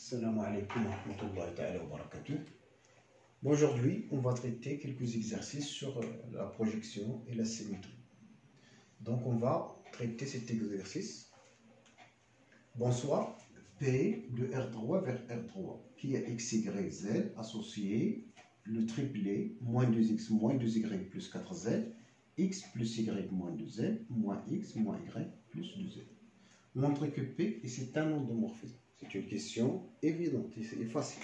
Assalamu alaikum wa rahmatullahi ta'ala wa barakatuh. Aujourd'hui, on va traiter quelques exercices sur la projection et la symétrie. Donc, on va traiter cet exercice. Bonsoir, P de R3 vers R3, qui est X, Y, Z, associé le triplet, moins 2X, moins 2Y plus 4Z, X plus Y moins 2Z, moins X, moins Y plus 2Z. Montrez que P, et c'est un endomorphisme. C'est une question évidente et facile.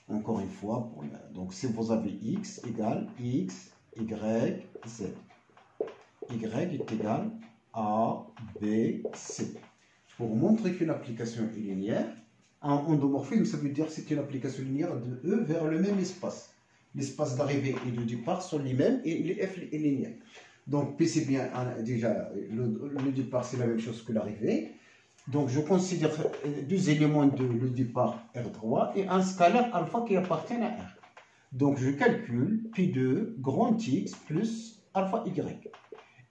Encore une fois, donc si vous avez X égale X, Y, Z. Y est égal A, B, C. Pour montrer qu'une application est linéaire, un endomorphisme, ça veut dire que c'est une application linéaire de E vers le même espace. L'espace d'arrivée et de départ sont les mêmes et F est linéaire. Donc P, c'est bien déjà, le départ, c'est la même chose que l'arrivée. Donc, je considère deux éléments de le départ R3 et un scalaire alpha qui appartient à R. Donc, je calcule P2 grand X plus alpha Y.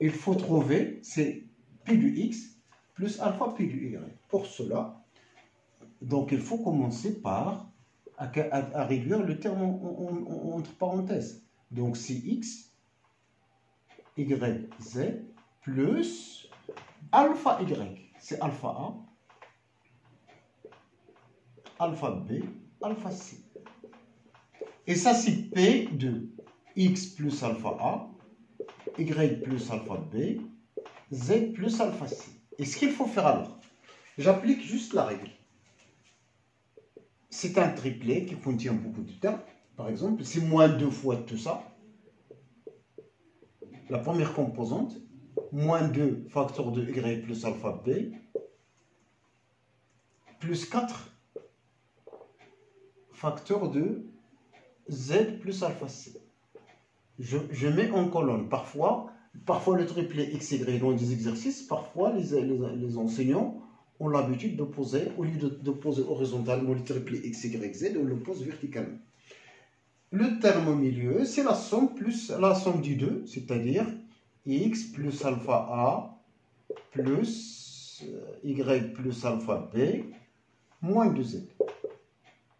Il faut trouver, c'est P de X plus alpha P de Y. Pour cela, donc il faut commencer par à réduire le terme entre parenthèses. Donc, c'est X, Y, Z plus alpha Y. C'est alpha A, alpha B, alpha C. Et ça, c'est P de X plus alpha A, Y plus alpha B, Z plus alpha C. Et ce qu'il faut faire alors, j'applique juste la règle. C'est un triplet qui contient beaucoup de termes. Par exemple, c'est moins 2 fois tout ça. La première composante, moins 2 facteur de Y plus alpha B, plus 4 facteur de Z plus alpha C. Je mets en colonne. Parfois le triplet XY dans des exercices, parfois les enseignants ont l'habitude de poser, au lieu de poser horizontalement le triplet XYZ, on le pose verticalement. Le terme au milieu, c'est la somme plus la somme du 2, c'est-à-dire X plus alpha A plus Y plus alpha B moins 2Z.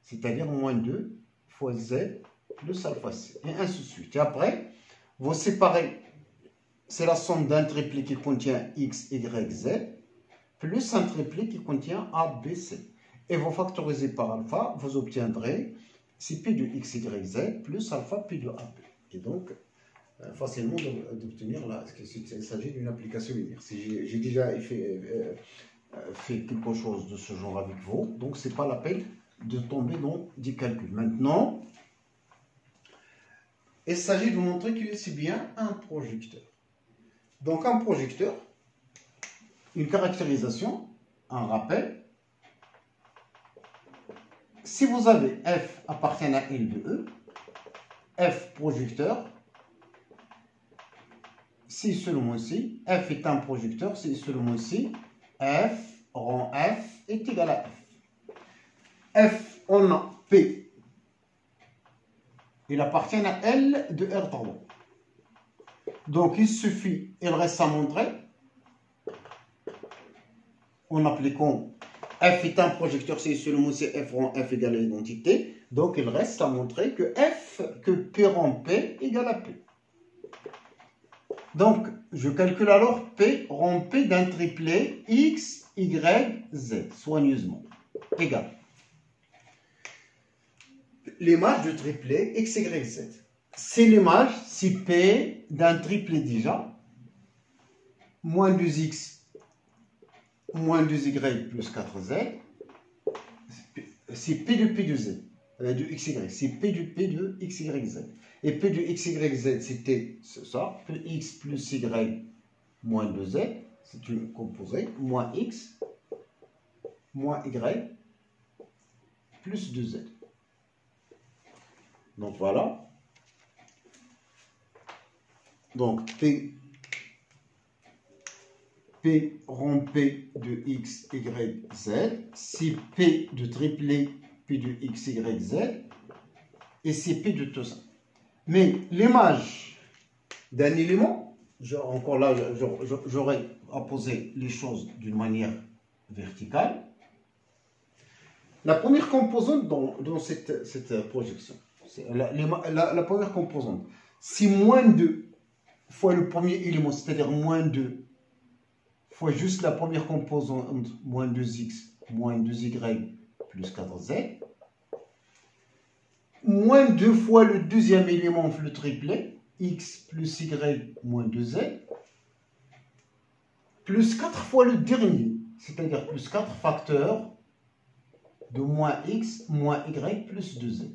C'est-à-dire moins 2 fois Z plus alpha C. Et ainsi de suite. Et après, vous séparez, c'est la somme d'un triplet qui contient X, Y, Z plus un triplet qui contient A, B, C. Et vous factorisez par alpha, vous obtiendrez c'est P de X, Y, Z plus alpha P de A, B. Et donc, facilement d'obtenir là, il s'agit d'une application linéaire. Si j'ai déjà fait quelque chose de ce genre avec vous, donc ce n'est pas la peine de tomber dans des calculs. Maintenant, il s'agit de montrer que c'est bien un projecteur. Donc un projecteur, une caractérisation, un rappel. Si vous avez F appartient à L de E, F projecteur, si seulement si, F est un projecteur, si seulement si, F rang F est égal à F. F, on a P. Il appartient à L de R3. Donc, il suffit, il reste à montrer, en appliquant F est un projecteur, si seulement si F rang F égale à l'identité. Donc, il reste à montrer que P rang P égale à P. Donc, je calcule alors P rang P d'un triplet X, Y, Z, soigneusement, égal. L'image du triplet X, Y, Z. C'est l'image, c'est P d'un triplet déjà, moins 2X, moins 2Y plus 4Z, c'est P de Z, de XY, c'est P de XYZ. Et P de XYZ, c'était ça, Px plus Y moins 2Z, c'est une composée, moins X, moins Y, plus 2Z. Donc voilà. Donc P rond P de X, Y, Z, c'est P de triplet P de X, Y, Z, et c'est P de tout ça. Mais l'image d'un élément, encore là, j'aurais à poser les choses d'une manière verticale. La première composante dans cette projection, la première composante, c'est moins 2 fois le premier élément, c'est-à-dire moins 2 fois juste la première composante, moins 2x, moins 2y plus 4z, moins 2 fois le deuxième élément, le triplet, x plus y moins 2z, plus 4 fois le dernier, c'est-à-dire plus 4 facteurs de moins x moins y plus 2z.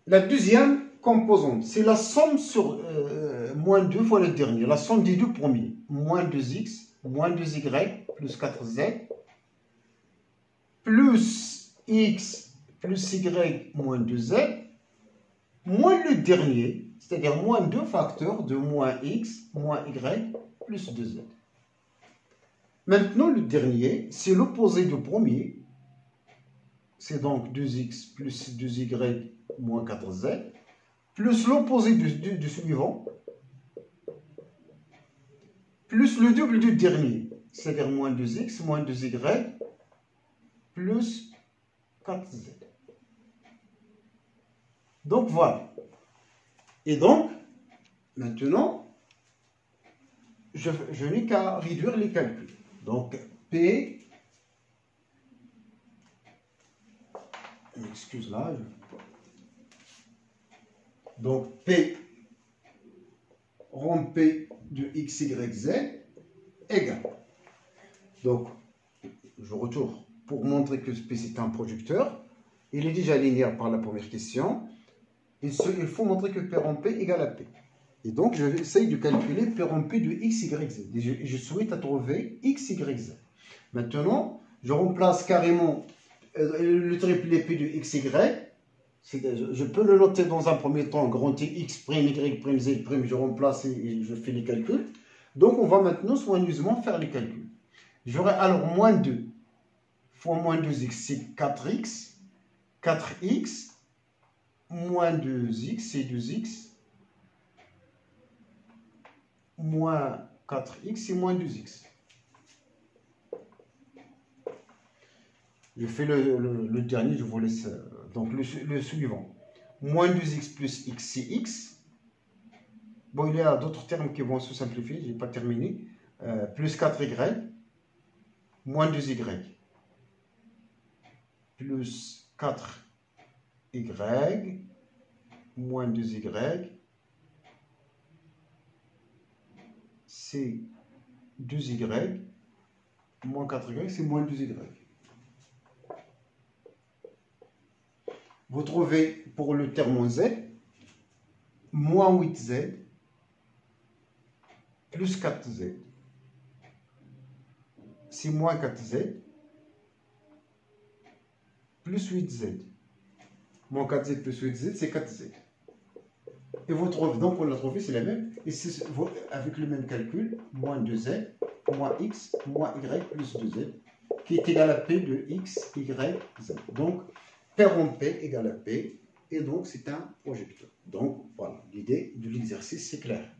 La deuxième composante, c'est la somme sur moins 2 fois le dernier, la somme des deux premiers, moins 2x, moins 2y plus 4z, plus x plus y moins 2z, moins le dernier, c'est-à-dire moins 2 facteurs de moins x moins y plus 2z. Maintenant, le dernier, c'est l'opposé du premier, c'est donc 2x plus 2y moins 4z, plus l'opposé du suivant, plus le double du dernier, c'est-à-dire moins 2x moins 2y plus 4z. Donc voilà. Et donc, maintenant, je n'ai qu'à réduire les calculs. Donc, P, excuse là, donc P rond P de x, y, z égale. Donc, je retourne pour montrer que P c'est un projecteur. Il est déjà linéaire par la première question. Il faut montrer que P rond P égale à P. Et donc, je vais essayer de calculer P rond P de x, y, z. Et je souhaite trouver x, y, z. Maintenant, je remplace carrément le triplet P de x, y. Je peux le noter dans un premier temps, grand T, x', y', z', je remplace et je fais les calculs. Donc, on va maintenant soigneusement faire les calculs. J'aurai alors moins 2 fois moins 2x, c'est 4x. 4x moins 2x, c'est 2x. Moins 4x, c'est moins 2x. Je fais le dernier, je vous laisse donc le suivant. Moins 2x plus x, c'est x. Bon, il y a d'autres termes qui vont se simplifier, je n'ai pas terminé. Plus 4y, moins 2y. Plus 4y, moins 2y. C'est 2y. Moins 4y, c'est moins 2y. Vous trouvez pour le terme z, moins 8z plus 4z. C'est moins 4z plus 8z. Moins 4z plus 8z, c'est 4z. Et vous trouvez, donc on l'a trouvé, c'est la même. Et c'est avec le même calcul, moins 2z, moins x, moins y plus 2z, qui est égal à p de x, y, z. Donc, P rond P égale à P, et donc c'est un projecteur. Donc voilà, l'idée de l'exercice c'est clair.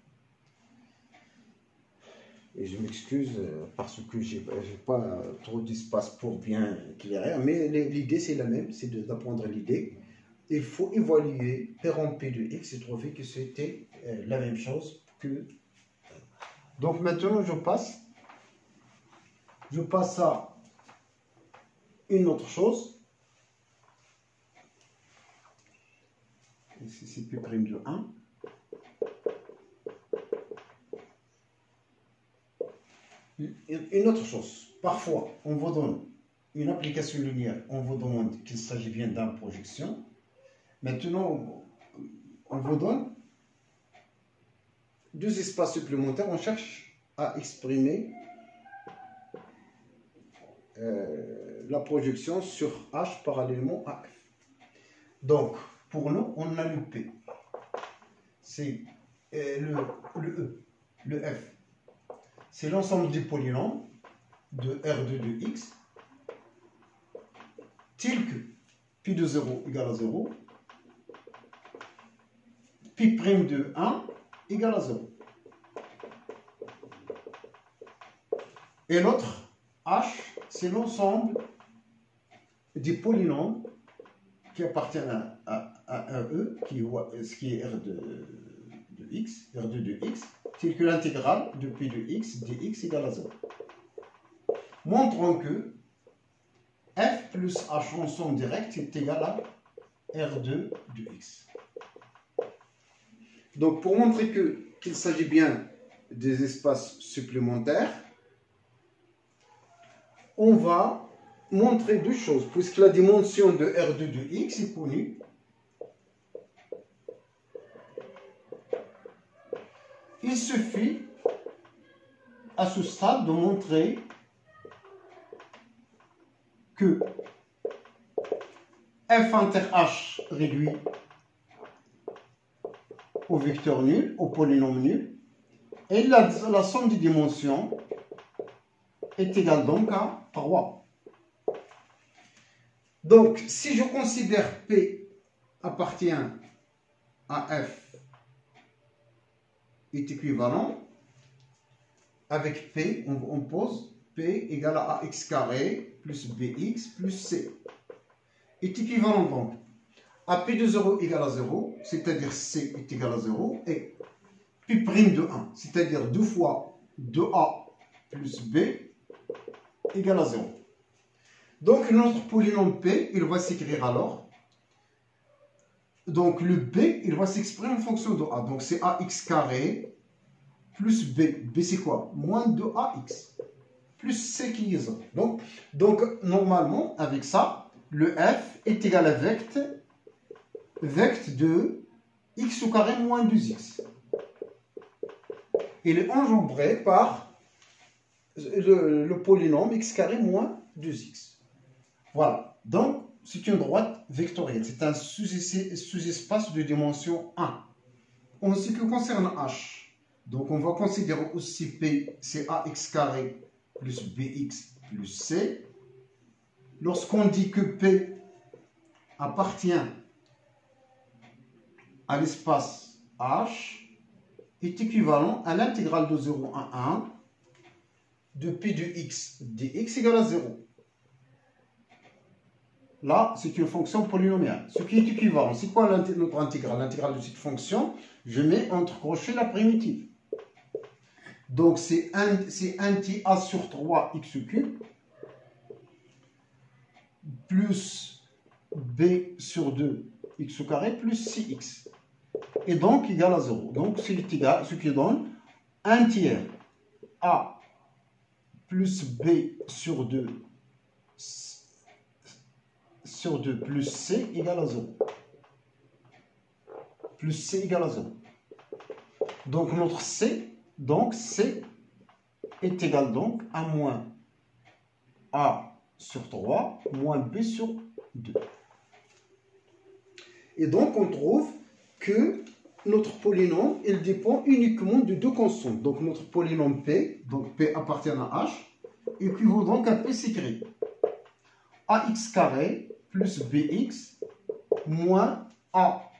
Et je m'excuse parce que je n'ai pas trop d'espace pour bien éclairer, mais l'idée c'est la même, c'est d'apprendre l'idée. Il faut évaluer P rond P de x et trouver que c'était la même chose que... Donc maintenant je passe à une autre chose. Ici, c'est P' de 1. Une autre chose, parfois, on vous donne une application linéaire, on vous demande qu'il s'agit bien d'une projection. Maintenant, on vous donne deux espaces supplémentaires, on cherche à exprimer la projection sur H parallèlement à F. Donc, pour nous, on a le P. C'est le E, le F. C'est l'ensemble des polynômes de R2 de X, tel que pi de 0 égale à 0, pi' de 1 égale à 0. Et l'autre, H, c'est l'ensemble des polynômes qui appartiennent à un E, ce qui est R de X, R2 de X, c'est que l'intégrale de P de X dx égale à 0. Montrons que F plus H ensemble direct est égal à R2 de X. Donc, pour montrer qu'il s'agit bien des espaces supplémentaires, on va montrer deux choses, puisque la dimension de R2 de X est connue. Il suffit à ce stade de montrer que F inter H réduit au vecteur nul, au polynôme nul, et la somme des dimensions est égale donc à 3. Donc, si je considère P appartient à F est équivalent, avec P, on pose P égale à AX carré plus BX plus C. Est équivalent donc à P de 0 égale à 0, c'est-à-dire C est égal à 0, et P' de 1, c'est-à-dire 2 fois 2A plus B égale à 0. Donc notre polynôme P, il va s'écrire alors. Donc le B, il va s'exprimer en fonction de A. Donc c'est AX carré plus B. B c'est quoi? Moins 2AX. Plus C qui est 0. Donc normalement, avec ça, le F est égal à vect de x au carré moins 2x. Il est engendré par le polynôme x carré moins 2x. Voilà. Donc, c'est une droite vectorielle. C'est un sous-espace de dimension 1. En ce qui concerne H, donc on va considérer aussi P, c'est AX carré plus BX plus C. Lorsqu'on dit que P appartient à l'espace H, est équivalent à l'intégrale de 0 à 1 de P de x dx égale à 0. Là, c'est une fonction polynomiale. Ce qui est équivalent, c'est quoi notre intégrale? L'intégrale de cette fonction, je mets entre crochets la primitive. Donc, c'est 1 sur 3 x cube plus b sur 2 x au carré plus 6x. Et donc, égal à 0. Donc, c'est égal, ce qui donne 1 tiers a plus b sur 2 plus c égale à 0. Plus c égale à 0. Donc, notre c, est égal donc à moins a sur 3 moins b sur 2. Et donc, on trouve que notre polynôme, il dépend uniquement de deux constantes. Donc, notre polynôme P, donc P appartient à H, équivaut donc à P s'écrit AX carré plus BX moins A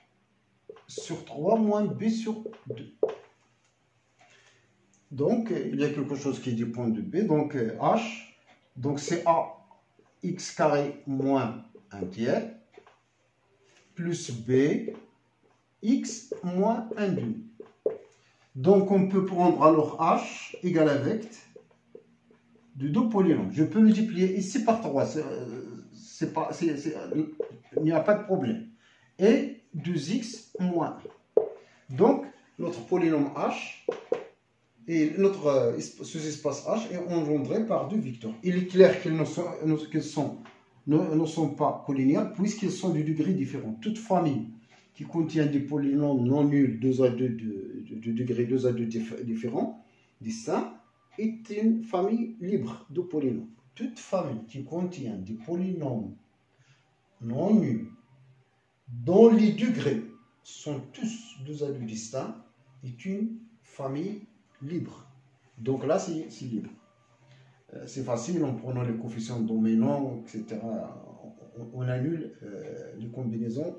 sur 3 moins B sur 2. Donc, il y a quelque chose qui dépend de B. Donc, H, donc c'est AX carré moins 1 tiers plus B x moins 1 demi. Donc, on peut prendre alors h égale à vect de deux polynômes. Je peux multiplier ici par 3. Il n'y a pas de problème. Et 2x moins 1. Donc, notre polynôme h et notre sous-espace h est engendré par deux vecteurs. Il est clair qu'ils ne sont pas collinéaires puisqu'ils sont de degrés différents. Toute famille qui contient des polynômes non nuls 2 à 2 de degrés 2 à 2 différents, distincts, est une famille libre de polynômes. Toute famille qui contient des polynômes non nuls dont les degrés sont tous 2 à 2 distincts est une famille libre. Donc là, c'est libre. C'est facile en prenant les coefficients dominants, etc. On annule les combinaisons.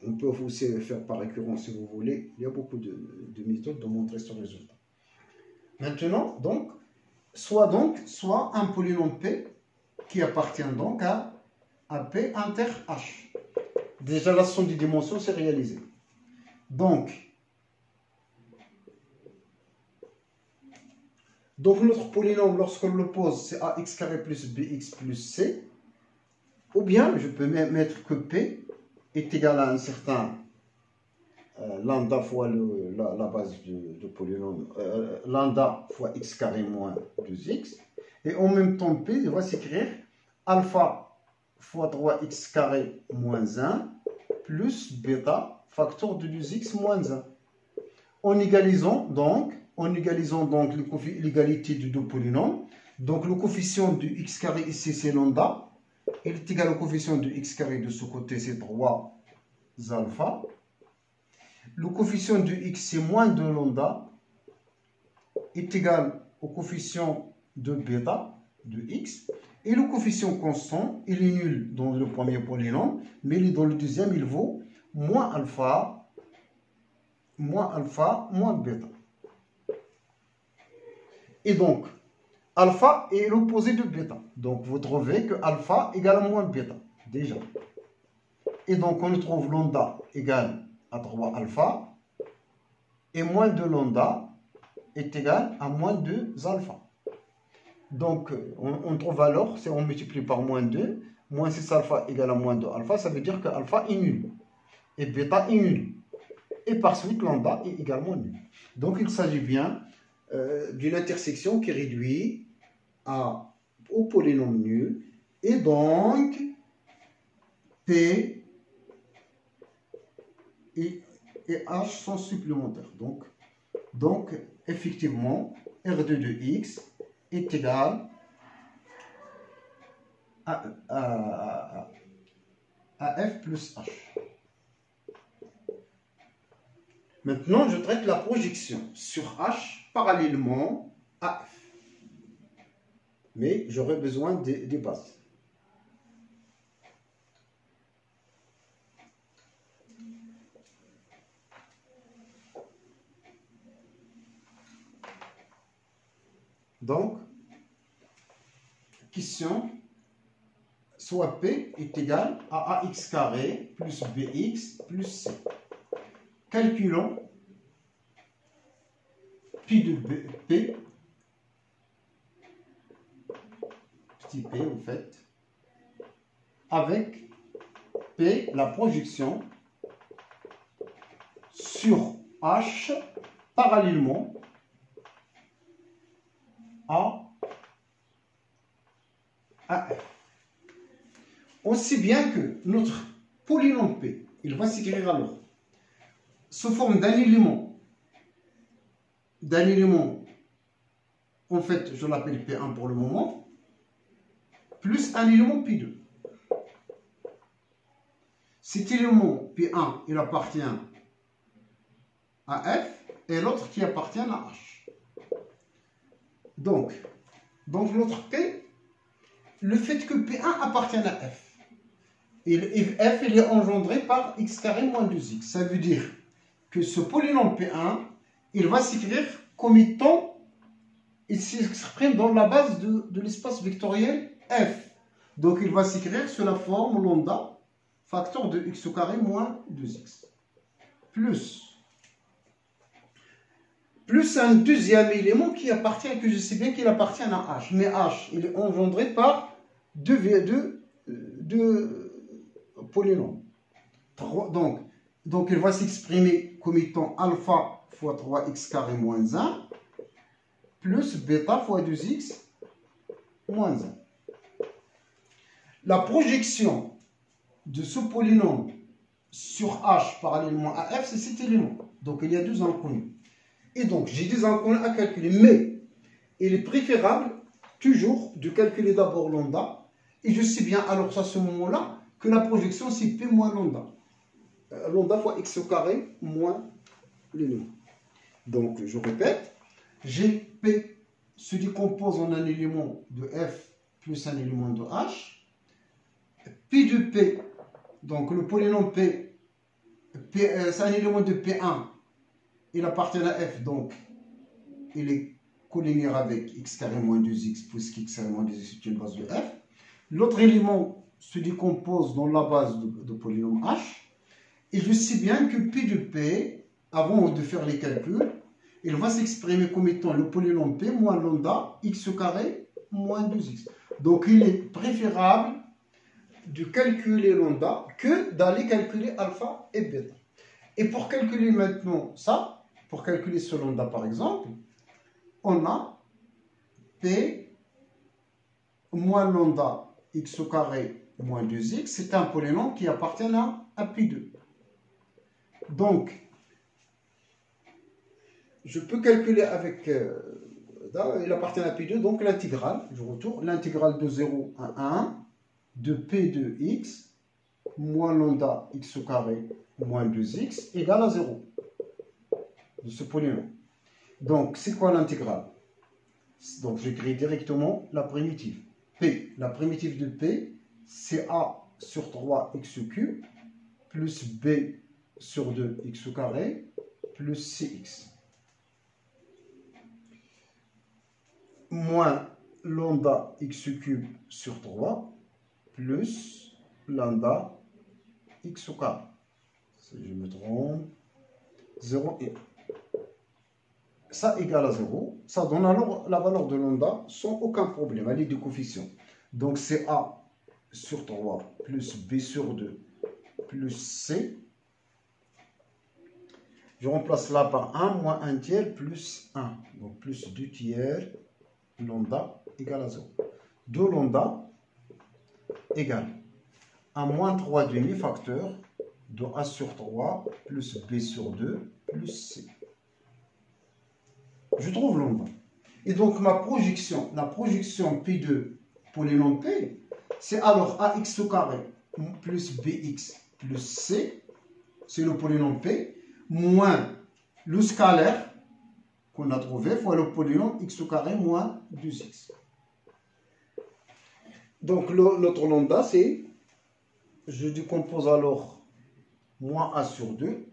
On peut aussi le faire par récurrence si vous voulez. Il y a beaucoup de méthodes de montrer ce résultat. Maintenant, donc, soit un polynôme P qui appartient donc à P inter H. Déjà, la somme des dimensions, c'est réalisé. Donc, notre polynôme, lorsqu'on le pose, c'est ax carré plus bx plus c. Ou bien, je peux même mettre que P est égal à un certain lambda fois la base de polynôme, lambda fois x carré moins 2x. Et en même temps, P, il va s'écrire alpha fois 3x carré moins 1 plus bêta facteur de 2x moins 1. En égalisant donc l'égalité de deux polynômes, donc le coefficient de x carré ici c'est lambda, il est égal au coefficient de x carré de ce côté c'est 3 alpha. Le coefficient de x c'est moins 2 lambda est égal au coefficient de bêta de x. Et le coefficient constant, il est nul dans le premier polynôme, mais dans le deuxième, il vaut moins alpha, moins bêta. Et donc, alpha est l'opposé de bêta. Donc, vous trouvez que alpha égale à moins bêta, déjà. Et donc, on trouve lambda égale à 3 alpha, et moins 2 lambda est égal à moins 2 alpha. Donc, on trouve alors, si on multiplie par moins 2, moins 6 alpha égale à moins 2 alpha, ça veut dire que alpha est nul. Et bêta est nul. Et par suite, lambda est également nul. Donc, il s'agit bien d'une intersection qui réduit au polynôme nul. Et donc, P et H sont supplémentaires. Donc effectivement, R2 de X est égal à F plus H. Maintenant, je traite la projection sur H parallèlement à F. Mais j'aurai besoin des bases. Donc, question, soit P est égal à ax carré plus bx plus c. Calculons pi de P, petit p en fait, avec P, la projection sur H parallèlement à F. Aussi bien que notre polynôme P, il va s'écrire alors sous forme d'un élément, en fait, je l'appelle P1 pour le moment, plus un élément P2. Cet élément P1, il appartient à F, et l'autre qui appartient à H. Donc notre P, le fait que P1 appartienne à F, et F il est engendré par x carré moins 2x. Ça veut dire que ce polynôme P1, il va s'écrire comme étant, il s'exprime dans la base de l'espace vectoriel F. Donc il va s'écrire sous la forme lambda, facteur de x au carré moins 2x. Plus un deuxième élément que je sais bien qu'il appartient à H. Mais H, il est engendré par deux polynômes. Donc, il va s'exprimer comme étant alpha fois 3x carré moins 1 plus bêta fois 2x moins 1. La projection de ce polynôme sur H parallèlement à F, c'est cet élément. Donc, il y a deux inconnus. Et donc, j'ai des inconnus à calculer. Mais, il est préférable toujours de calculer d'abord lambda. Et je sais bien, alors à ce moment-là, que la projection, c'est P moins lambda. Lambda fois x au carré moins l'élément. Donc, je répète, j'ai P se décompose en un élément de F plus un élément de H. P de P, donc le polynôme P c'est un élément de P1. Il appartient à F, donc il est collinéaire avec x carré moins 2x plus x carré moins 2x est une base de f. L'autre élément se décompose dans la base de polynôme h. Et je sais bien que P de P, avant de faire les calculs, il va s'exprimer comme étant le polynôme P moins lambda x carré moins 2x. Donc il est préférable de calculer lambda que d'aller calculer alpha et bêta. Et pour calculer maintenant ça, pour calculer ce lambda par exemple, on a P moins lambda x carré moins 2x, c'est un polynôme qui appartient à P2. Donc, je peux calculer avec, il appartient à P2, donc l'intégrale, je retourne, l'intégrale de 0 à 1 de P de x moins lambda x carré moins 2x égale à 0 de ce polynôme. Donc, c'est quoi l'intégrale? Donc, j'écris directement la primitive. P, la primitive de P, c'est a sur 3 x cube plus b sur 2 x carré plus cx moins lambda x cube sur 3 plus lambda x carré. Si je me trompe, 0 et 1. Ça égale à 0. Ça donne alors la valeur de lambda sans aucun problème. Elle est de coefficient. Donc c'est a sur 3 plus b sur 2 plus c. Je remplace là par 1 moins 1 tiers plus 1. Donc plus 2 tiers lambda égale à 0. 2 lambda égale à moins 3 demi facteur de a sur 3 plus b sur 2 plus c. Je trouve lambda. Et donc ma projection, la projection P2 polynôme P, c'est alors ax au carré plus bx plus c, c'est le polynôme P, moins le scalaire qu'on a trouvé fois le polynôme x au carré moins 2x. Donc notre lambda c'est, je décompose alors moins a sur 2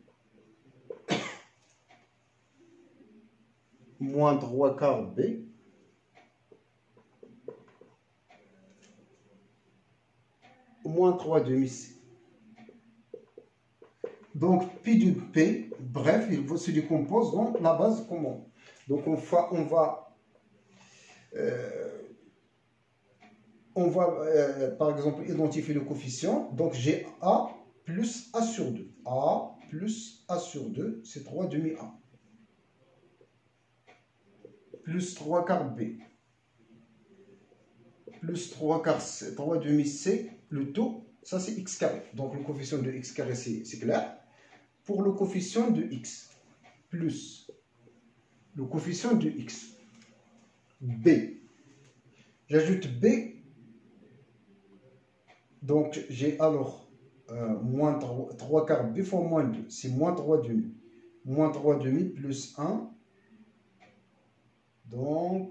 moins 3 quarts b moins 3 demi c. Donc pi de p, bref, il se décompose dans la base commune. Donc on va par exemple identifier le coefficient. Donc j'ai a plus a sur 2. A plus a sur 2, c'est 3 demi a. Plus 3 quarts B, plus 3 quarts C, 3 demi C, le taux, ça c'est x carré. Donc le coefficient de x carré, c'est clair. Pour le coefficient de x, plus le coefficient de x, B, j'ajoute B, donc j'ai alors moins 3 quarts B fois moins 2, c'est moins 3 demi. Moins 3 demi plus 1. Donc,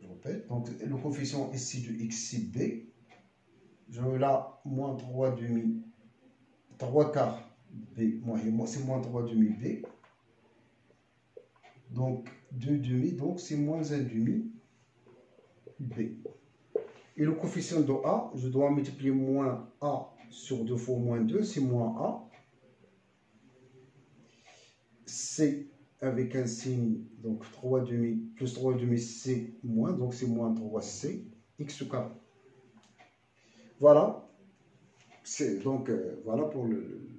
je répète, donc le coefficient ici de x, c'est b. Je vais là, moins 3 demi, 3 quarts b, c'est moins 3 demi b. Donc, 2 demi, donc c'est moins 1 demi b. Et le coefficient de a, je dois multiplier moins a sur 2 fois moins 2, c'est moins a. C avec un signe, donc 3 demi, plus 3 demi c moins, donc c'est moins 3c, x au carré. Voilà, c'est donc, voilà pour le...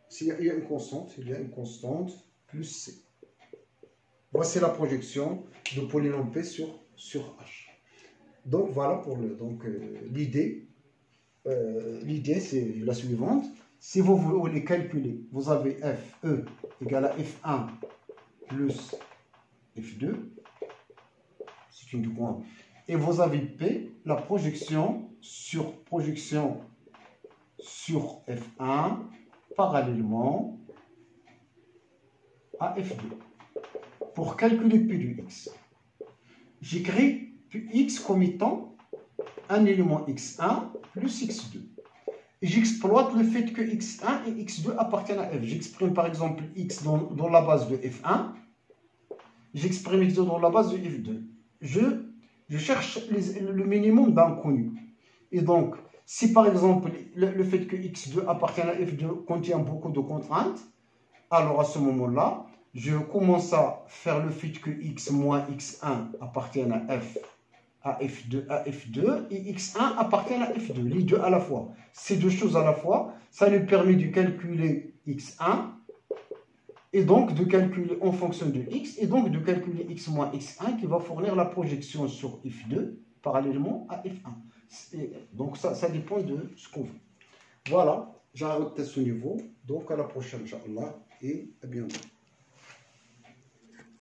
S'il y a une constante, il y a une constante plus c. Voici la projection de polynôme P sur H. Donc voilà pour le, donc l'idée. L'idée c'est la suivante. Si vous voulez calculer, vous avez FE égale à F1 plus F2, c'est une courbe, et vous avez P, la projection sur F1 parallèlement à F2. Pour calculer P de X, j'écris X comme étant un élément X1 plus X2. Et j'exploite le fait que X1 et X2 appartiennent à F. J'exprime par exemple X dans la base de F1 j'exprime x2 dans la base de f2. Je cherche le minimum d'inconnus. Et donc, si par exemple, le fait que x2 appartienne à f2 contient beaucoup de contraintes, alors à ce moment-là, je commence à faire le fait que x moins x1 appartienne à f2 et x1 appartiennent à f2, les deux à la fois. Ces deux choses à la fois, ça nous permet de calculer x1 et donc de calculer en fonction de x et donc de calculer x moins x1 qui va fournir la projection sur f2 parallèlement à f1. Donc ça dépend de ce qu'on veut. Voilà, j'arrête à ce niveau. Donc à la prochaine, Inch'Allah, et à bientôt.